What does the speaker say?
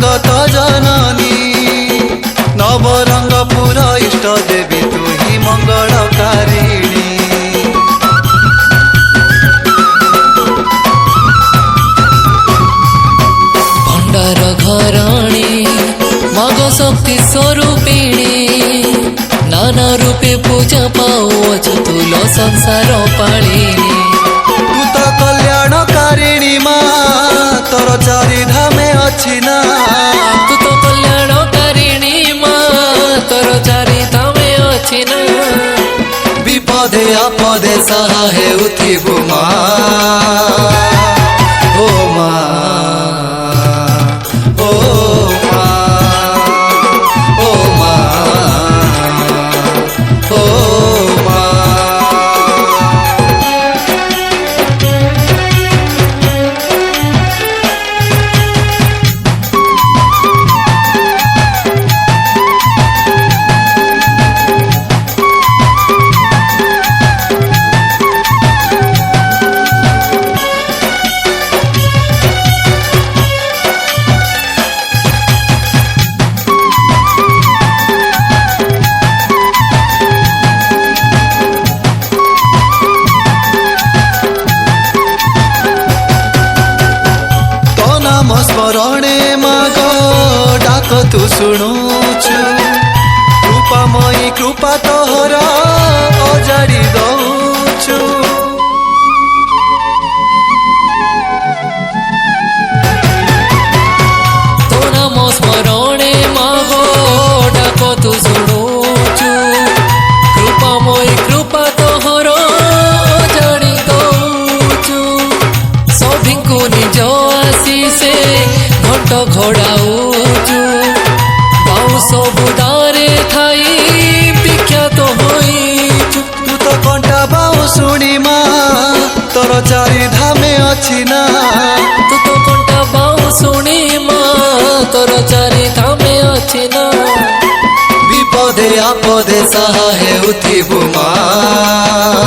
जगत जननी नवरंगपुर इष्ट देवी तू ही मंगलकारिणी। भंडार घराणी मग शक्ति स्वरूपिणी नाना रूपे पूजा पाओ तुल संसार पालिनी। तू तो कल्याणकारिणी माँ तोर चारि धामे अच्छी ना। तू तो कल्याणकारिणी माँ तोर चारि धामे अच्छी ना। विपदे आपदे सहाय उठिबु माँ ओ माँ ओ माँ ओ माँ ओ माँ। स्मरणे माग डाक तू शुणुचु कृपामयी कृपा तोहर अजाड़ी दौचु। तो नाम स्मरणे माग डाक तू शुणुचु कृपामयी कृपा तोहर अजाड़ी दौचु। सभिंकु निज आशीषे घंट घोड़ाऊचु बाउंश बुदारे थाई विख्यात होइचु। तू तो कंटा बाउंशुणी माँ तोर चारि धामे अच्छी ना। तू तो कंटा बाउंशुणी माँ तोर चारि धामे अच्छी ना। विपदे आपदे सहाय उठिबु माँ।